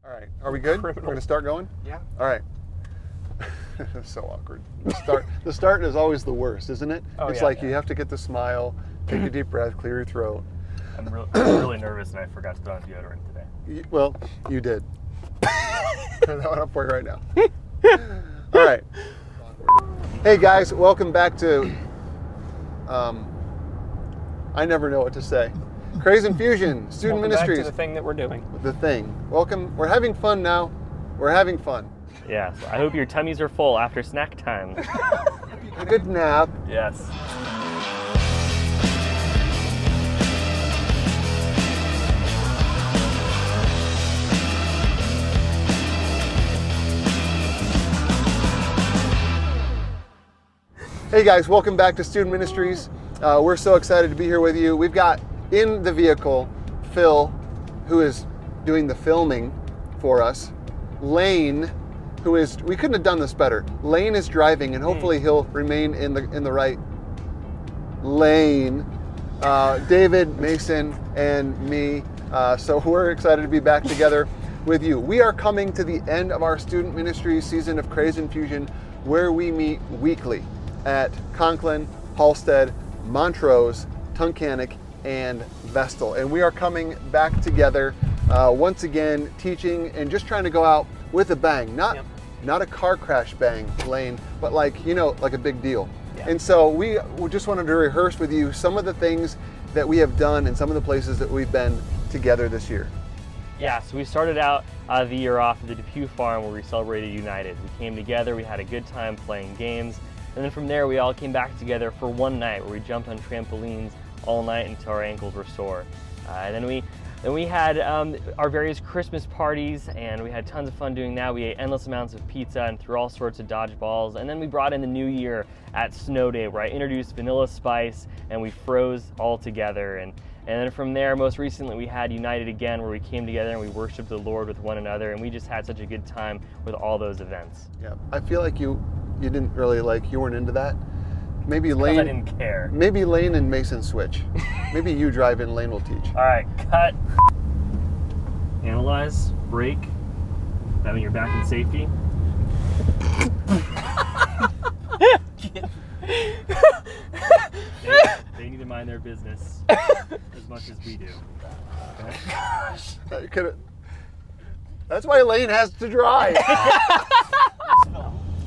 All right, are we good? We're going to start going? Yeah. All right. So awkward. The start is always the worst, isn't it? It's like you have to get the smile, take a deep breath, clear your throat. I'm really nervous and I forgot to put on deodorant today. Well, you did. Turn that one up for you right now. All right. Hey guys, welcome back to, I never know what to say. Craze and Fusion, Student Ministries. Back to the thing that we're doing. The thing. Welcome. We're having fun now. We're having fun. Yes. I hope your tummies are full after snack time. A good nap. Yes. Hey guys, welcome back to Student Ministries. We're so excited to be here with you. We've got in the vehicle Phil, who is doing the filming for us. Lane, who is, we couldn't have done this better. Lane is driving and hopefully he'll remain in the right lane. David, Mason, and me. So we're excited to be back together with you. We are coming to the end of our Student Ministries season of Craze and Fusion, where we meet weekly at Conklin, Halstead, Montrose, Tunkhannock, and Vestal. And we are coming back together once again, teaching and just trying to go out with a bang. Not a car crash bang, Lane, but like a big deal. Yeah. And so we just wanted to rehearse with you some of the things that we have done and some of the places that we've been together this year. Yeah, so we started out the year off at the Depew Farm where we celebrated United. We came together, we had a good time playing games, and then from there we all came back together for one night where we jumped on trampolines all night until our ankles were sore. And then we had our various Christmas parties, and we had tons of fun doing that. We ate endless amounts of pizza and threw all sorts of dodgeballs. And then we brought in the new year at Snow Day, where I introduced Vanilla Spice, and we froze all together. And then from there, most recently, we had United again, where we came together and we worshiped the Lord with one another, and we just had such a good time with all those events. Yeah, I feel like you didn't really you weren't into that. Maybe Lane. I didn't care. Maybe Lane and Mason switch. Maybe you drive in, Lane will teach. All right, cut. Analyze, brake. That means you're back in safety. They need to mind their business as much as we do. Okay? That's why Lane has to drive.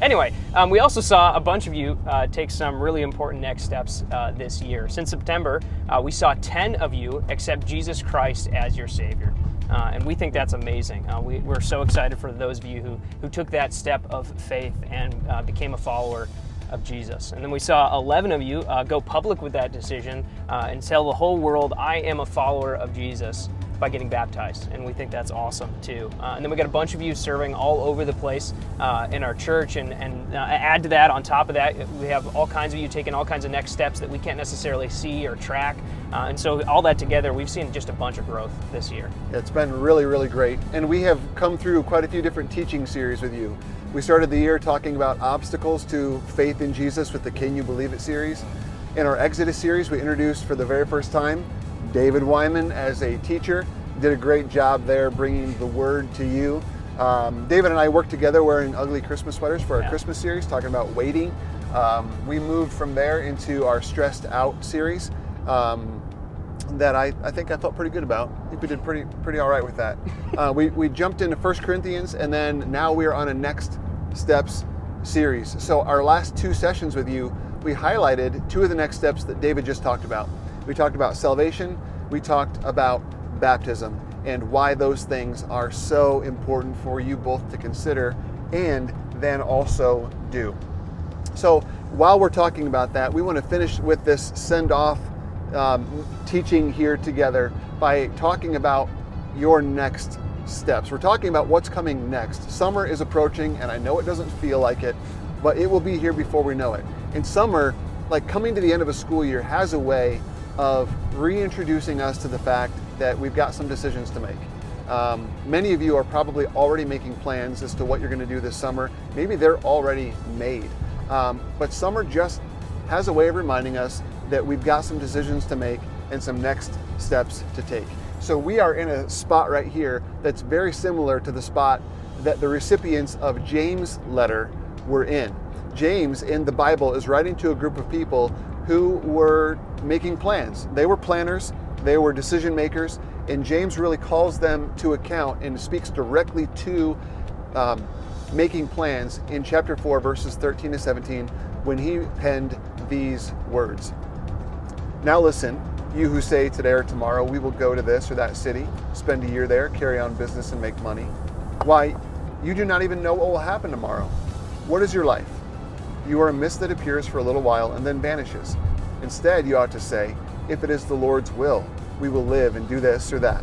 Anyway, we also saw a bunch of you take some really important next steps this year. Since September, we saw 10 of you accept Jesus Christ as your Savior. And we think that's amazing. We're so excited for those of you who took that step of faith and became a follower of Jesus. And then we saw 11 of you go public with that decision and tell the whole world, I am a follower of Jesus, by getting baptized. And we think that's awesome too. And then we got a bunch of you serving all over the place in our church, and add to that, on top of that, we have all kinds of you taking all kinds of next steps that we can't necessarily see or track. And so all that together, we've seen just a bunch of growth this year. It's been really, really great. And we have come through quite a few different teaching series with you. We started the year talking about obstacles to faith in Jesus with the Can You Believe It series. In our Exodus series, we introduced for the very first time David Wyman as a teacher. Did a great job there bringing the word to you. David and I worked together wearing ugly Christmas sweaters for our Christmas series, talking about waiting. We moved from there into our Stressed Out series that I think I felt pretty good about. I think we did pretty all right with that. We jumped into 1 Corinthians, and then now we are on a Next Steps series. So our last two sessions with you, we highlighted two of the next steps that David just talked about. We talked about salvation, we talked about baptism, and why those things are so important for you both to consider and then also do. So while we're talking about that, we want to finish with this send-off teaching here together by talking about your next steps. We're talking about what's coming next. Summer is approaching, and I know it doesn't feel like it, but it will be here before we know it. And summer, like coming to the end of a school year, has a way of reintroducing us to the fact that we've got some decisions to make. Many of you are probably already making plans as to what you're going to do this summer. Maybe they're already made. But summer just has a way of reminding us that we've got some decisions to make and some next steps to take. So we are in a spot right here that's very similar to the spot that the recipients of James' letter were in. James in the Bible is writing to a group of people who were making plans. They were planners, they were decision makers, and James really calls them to account and speaks directly to making plans in chapter 4, verses 13 to 17, when he penned these words. Now listen, you who say today or tomorrow, we will go to this or that city, spend a year there, carry on business and make money. Why, you do not even know what will happen tomorrow. What is your life? You are a mist that appears for a little while and then vanishes. Instead, you ought to say, if it is the Lord's will, we will live and do this or that.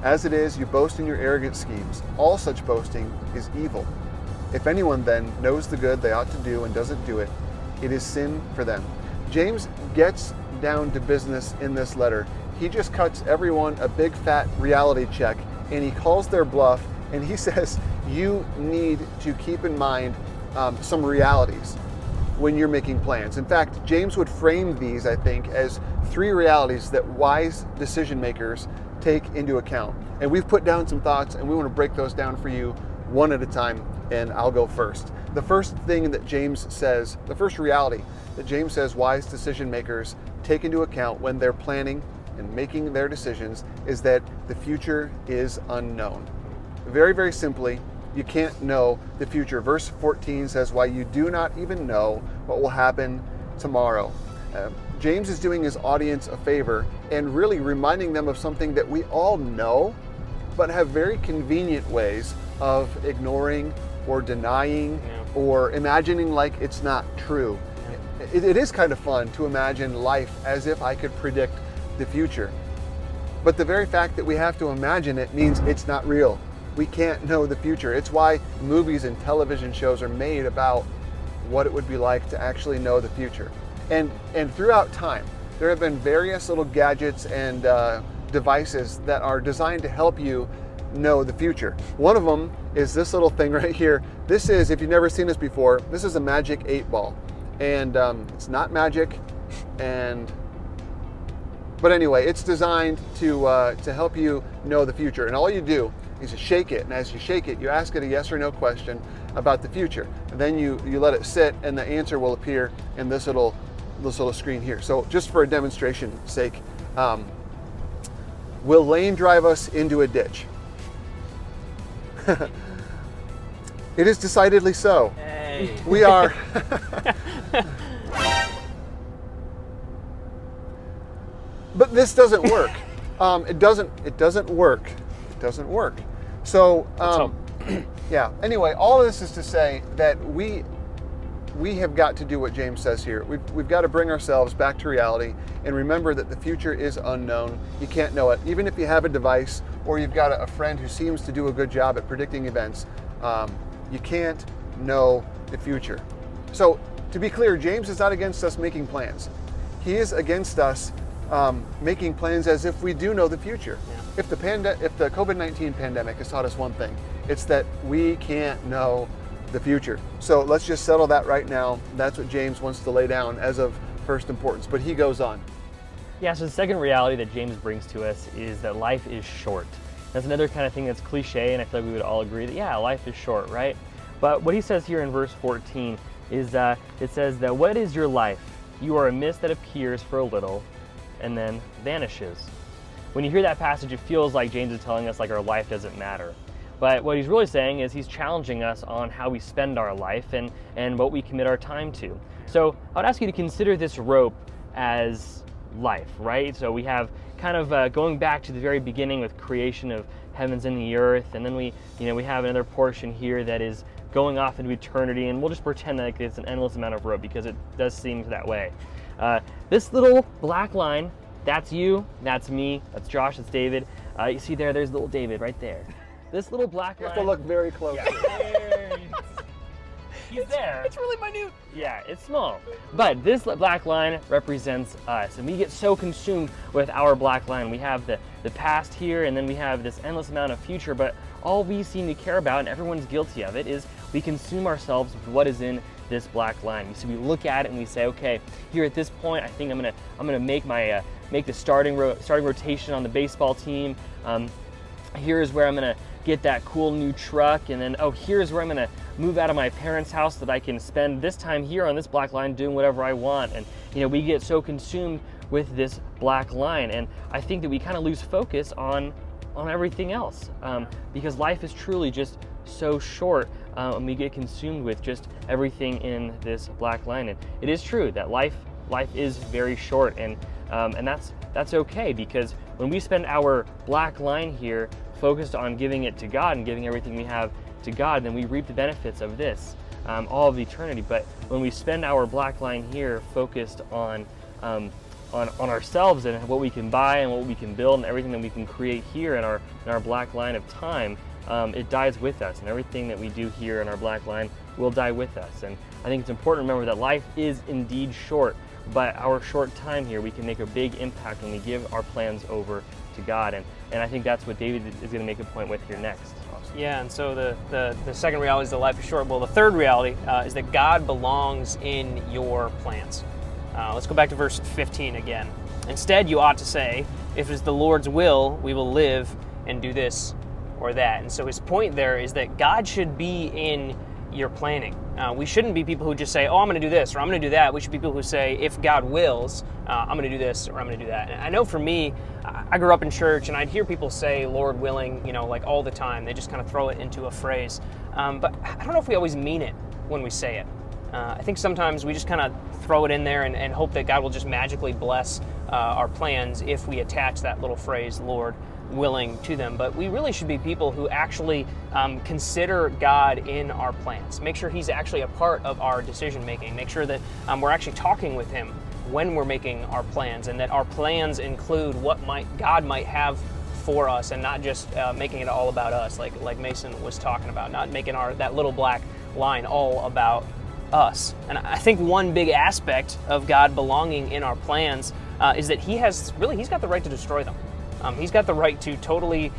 As it is, you boast in your arrogant schemes. All such boasting is evil. If anyone then knows the good they ought to do and doesn't do it, it is sin for them. James gets down to business in this letter. He just cuts everyone a big fat reality check, and he calls their bluff, and he says, you need to keep in mind some realities when you're making plans. In fact, James would frame these, I think, as 3 realities that wise decision makers take into account. And we've put down some thoughts, and we want to break those down for you one at a time, and I'll go first. The first thing that James says, the first reality that James says wise decision makers take into account when they're planning and making their decisions is that the future is unknown. Very, very simply, you can't know the future. Verse 14 says, why you do not even know what will happen tomorrow. James is doing his audience a favor and really reminding them of something that we all know, but have very convenient ways of ignoring or denying or imagining like it's not true. It is kind of fun to imagine life as if I could predict the future. But the very fact that we have to imagine it means it's not real. We can't know the future. It's why movies and television shows are made about what it would be like to actually know the future. And throughout time, there have been various little gadgets and devices that are designed to help you know the future. One of them is this little thing right here. This is, if you've never seen this before, this is a magic 8-ball. And it's not magic, but anyway, it's designed to help you know the future. And all you do is you shake it, and as you shake it, you ask it a yes or no question about the future. And then you let it sit, and the answer will appear in this little screen here. So just for a demonstration sake, will Lane drive us into a ditch? It is decidedly so. Hey. We are. But this doesn't work. It doesn't work. It doesn't work. So yeah. Anyway, all of this is to say that we have got to do what James says here. We've got to bring ourselves back to reality and remember that the future is unknown. You can't know it. Even if you have a device or you've got a friend who seems to do a good job at predicting events, you can't know the future. So to be clear, James is not against us making plans. He is against us making plans as if we do know the future. Yeah. If the COVID-19 pandemic has taught us one thing, it's that we can't know the future. So let's just settle that right now. That's what James wants to lay down as of first importance. But he goes on. Yeah, so the second reality that James brings to us is that life is short. That's another kind of thing that's cliche, and I feel like we would all agree that, yeah, life is short, right? But what he says here in verse 14 is it says that what is your life? You are a mist that appears for a little and then vanishes. When you hear that passage, it feels like James is telling us like our life doesn't matter. But what he's really saying is he's challenging us on how we spend our life and what we commit our time to. So I would ask you to consider this rope as life, right? So we have kind of going back to the very beginning with creation of heavens and the earth, and then we have another portion here that is going off into eternity, and we'll just pretend like it's an endless amount of rope because it does seem that way. This little black line, that's you, that's me, that's Josh, that's David. You see there's little David right there. This little black line. You have to look very close. Yeah, he's there. It's really minute. Yeah, it's small. But this black line represents us, and we get so consumed with our black line. We have the past here, and then we have this endless amount of future, but all we seem to care about, and everyone's guilty of it, is we consume ourselves with what is in this black line. So we look at it and we say, okay, here at this point, I think I'm gonna make my make the starting rotation on the baseball team. Here's where I'm going to get that cool new truck, and then, oh, here's where I'm going to move out of my parents' house so that I can spend this time here on this black line doing whatever I want. And we get so consumed with this black line, and I think that we kind of lose focus on everything else, because life is truly just so short, and we get consumed with just everything in this black line. And it is true that life is very short, and that's okay, because when we spend our black line here focused on giving it to God and giving everything we have to God, then we reap the benefits of this all of eternity. But when we spend our black line here focused on ourselves and what we can buy and what we can build and everything that we can create here in our black line of time, it dies with us, and everything that we do here in our black line will die with us. And I think it's important to remember that life is indeed short, but our short time here, we can make a big impact when we give our plans over to God. And I think that's what David is going to make a point with here next. Yeah, and so the second reality is that life is short. Well, the third reality is that God belongs in your plans. Let's go back to verse 15 again. Instead, you ought to say, if it's the Lord's will, we will live and do this or that. And so his point there is that God should be in your planning. We shouldn't be people who just say, oh, I'm going to do this or I'm going to do that. We should be people who say, if God wills, I'm going to do this or I'm going to do that. And I know for me, I grew up in church and I'd hear people say, Lord willing, like all the time. They just kind of throw it into a phrase. But I don't know if we always mean it when we say it. I think sometimes we just kind of throw it in there and hope that God will just magically bless our plans if we attach that little phrase, Lord willing, to them. But we really should be people who actually consider God in our plans. Make sure he's actually a part of our decision making. Make sure that we're actually talking with him when we're making our plans, and that our plans include what God might have for us, and not just making it all about us, like Mason was talking about, not making that little black line all about us. And I think one big aspect of God belonging in our plans is that he's got the right to destroy them. He's got the right to totally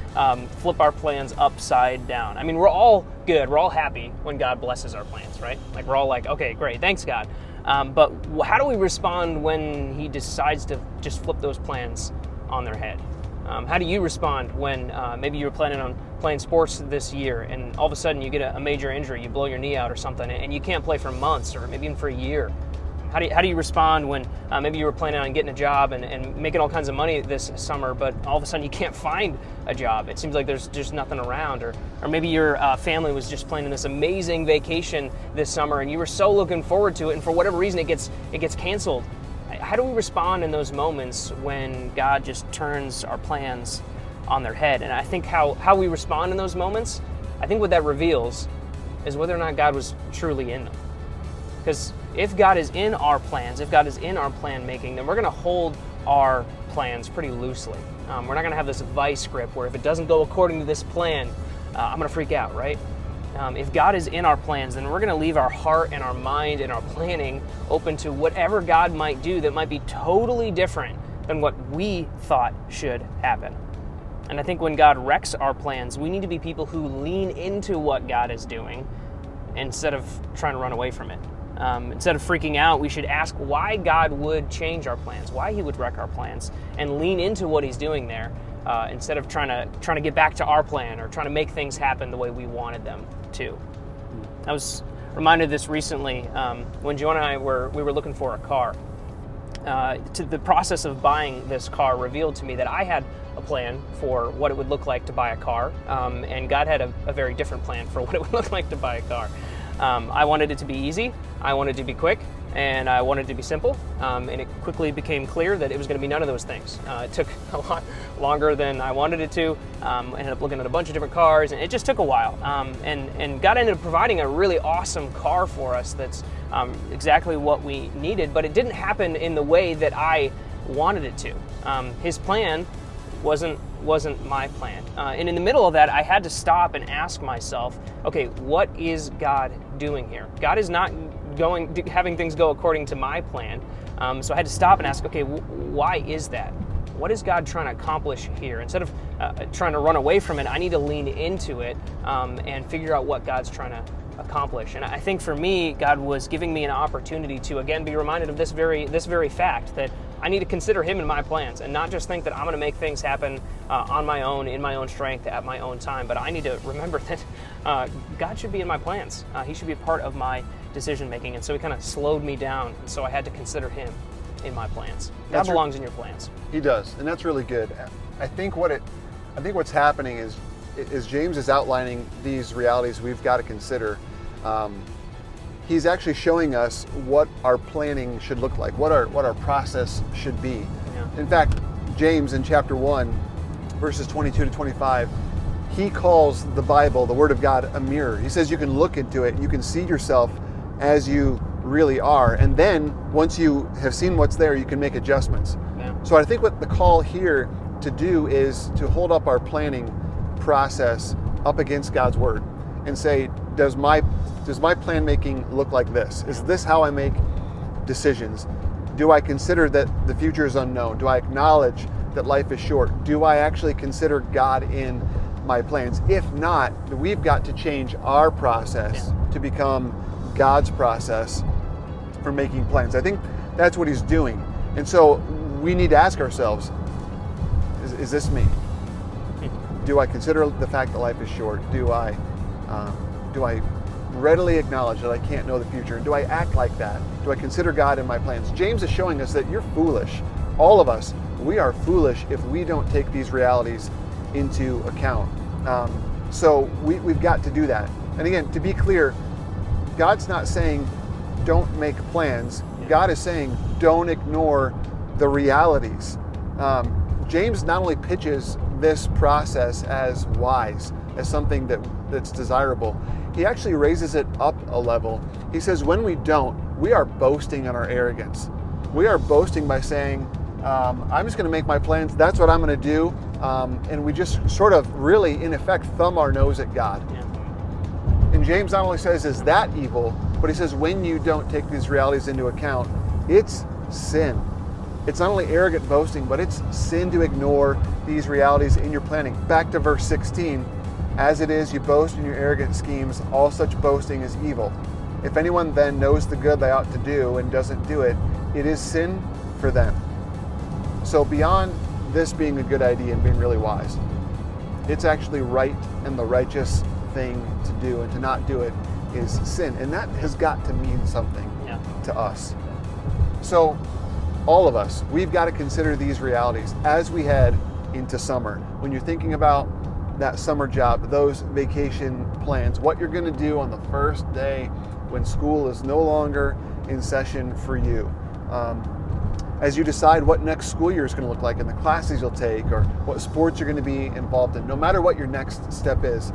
flip our plans upside down. I mean, we're all good. We're all happy when God blesses our plans, right? Like, we're all like, okay, great, thanks, God. But how do we respond when he decides to just flip those plans on their head? How do you respond when maybe you were planning on playing sports this year and all of a sudden you get a major injury, you blow your knee out or something, and you can't play for months or maybe even for a year? How do you respond when maybe you were planning on getting a job and making all kinds of money this summer, but all of a sudden you can't find a job? It seems like there's just nothing around. Or maybe your family was just planning this amazing vacation this summer and you were so looking forward to it, and for whatever reason it gets canceled. How do we respond in those moments when God just turns our plans on their head? And I think how we respond in those moments, I think what that reveals is whether or not God was truly in them. Because if God is in our plans, if God is in our plan making, then we're going to hold our plans pretty loosely. We're not going to have this vice grip where if it doesn't go according to this plan, I'm going to freak out, right? If God is in our plans, then we're going to leave our heart and our mind and our planning open to whatever God might do that might be totally different than what we thought should happen. And I think when God wrecks our plans, we need to be people who lean into what God is doing instead of trying to run away from it. Instead of freaking out, we should ask why God would change our plans, why he would wreck our plans, and lean into what he's doing there instead of trying to get back to our plan or trying to make things happen the way we wanted them to. I was reminded of this recently when Joanna and I were looking for a car. The process of buying this car revealed to me that I had a plan for what it would look like to buy a car, and God had a very different plan for what it would look like to buy a car. I wanted it to be easy, I wanted it to be quick, and I wanted it to be simple, and it quickly became clear that it was going to be none of those things. It took a lot longer than I wanted it to. I ended up looking at a bunch of different cars, and it just took a while. And God ended up providing a really awesome car for us that's exactly what we needed, but it didn't happen in the way that I wanted it to. His plan wasn't my plan. And in the middle of that, I had to stop and ask myself, okay, what is God doing here? God is not having things go according to my plan. So I had to stop and ask, okay, why is that? What is God trying to accomplish here? Instead of trying to run away from it, I need to lean into it and figure out what God's trying to accomplish. And I think for me, God was giving me an opportunity to again be reminded of this very fact, that I need to consider him in my plans and not just think that I'm going to make things happen on my own, in my own strength, at my own time. But I need to remember that God should be in my plans. He should be a part of my decision making. And so he kind of slowed me down. And so I had to consider him in my plans. God belongs in your plans. He does, and that's really good. I think what's happening is James is outlining these realities we've got to consider. He's actually showing us what our planning should look like, what our process should be. Yeah. In fact, James in chapter 1, verses 22 to 25, he calls the Bible, the Word of God, a mirror. He says you can look into it, you can see yourself as you really are, and then once you have seen what's there, you can make adjustments. Yeah. So I think what the call here to do is to hold up our planning process up against God's Word and say, does my plan making look like this? Is this how I make decisions? Do I consider that the future is unknown? Do I acknowledge that life is short? Do I actually consider God in my plans? If not, we've got to change our process to become God's process for making plans. I think that's what he's doing. And so we need to ask ourselves, is this me? Do I consider the fact that life is short? Do I readily acknowledge that I can't know the future? And do I act like that? Do I consider God in my plans? James is showing us that you're foolish. All of us, we are foolish if we don't take these realities into account. So we've got to do that. And again, to be clear, God's not saying don't make plans. God is saying don't ignore the realities. James not only pitches this process as wise, as something that's desirable, he actually raises it up a level. He says when we don't, we are boasting in our arrogance. We are boasting by saying, I'm just going to make my plans, that's what I'm going to do, and we just sort of really, in effect, thumb our nose at God. Yeah. And James not only says, is that evil, but he says when you don't take these realities into account, it's sin. It's not only arrogant boasting, but it's sin to ignore these realities in your planning. Back to verse 16, as it is, you boast in your arrogant schemes, all such boasting is evil. If anyone then knows the good they ought to do and doesn't do it, it is sin for them. So beyond this being a good idea and being really wise, it's actually right and the righteous thing to do, and to not do it is sin. And that has got to mean something to us. So all of us, we've got to consider these realities as we head into summer. When you're thinking about that summer job, those vacation plans, what you're going to do on the first day when school is no longer in session for you. As you decide what next school year is going to look like and the classes you'll take or what sports you're going to be involved in, no matter what your next step is,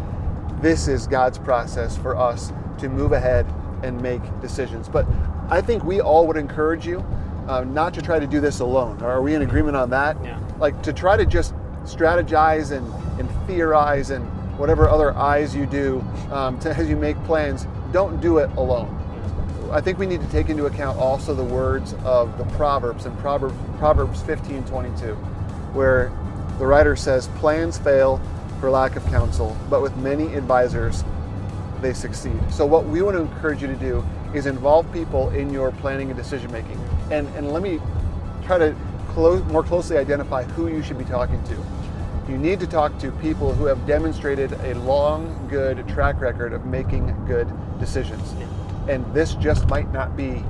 this is God's process for us to move ahead and make decisions. But I think we all would encourage you not to try to do this alone. Are we in agreement on that? Yeah. Like to try to just strategize and theorize and whatever other I's you do as you make plans, don't do it alone. I think we need to take into account also the words of the Proverbs in Proverbs 15:22, where the writer says, plans fail for lack of counsel, but with many advisors they succeed. So what we want to encourage you to do is involve people in your planning and decision making. And let me try to more closely identify who you should be talking to. You need to talk to people who have demonstrated a long, good track record of making good decisions. Yeah. And this just might not be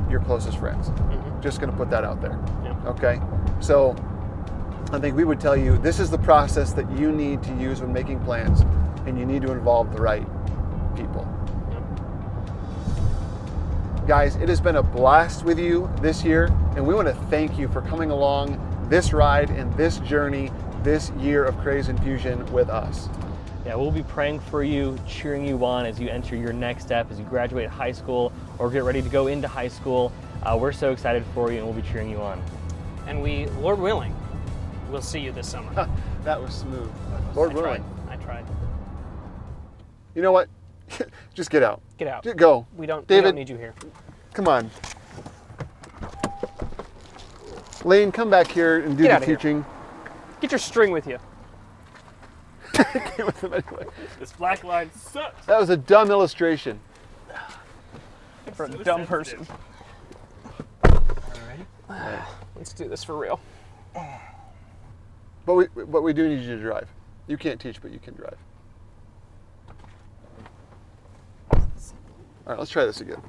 your closest friends. Mm-hmm. Just going to put that out there. Yeah. Okay? So I think we would tell you this is the process that you need to use when making plans, and you need to involve the right people. Guys, it has been a blast with you this year, and we want to thank you for coming along this ride and this journey, this year of Craze Infusion with us. Yeah, we'll be praying for you, cheering you on as you enter your next step, as you graduate high school or get ready to go into high school. We're so excited for you, and we'll be cheering you on. And we, Lord willing, we'll see you this summer. That was smooth. Lord willing. I tried. You know what? Just get out. Get out. Go. We don't need you here. Come on. Lane, come back here and do the teaching. Get your string with you. Get with him anyway. This black line sucks. That was a dumb illustration. For a dumb person. All right. Let's do this for real. But we do need you to drive. You can't teach, but you can drive. All right, let's try this again.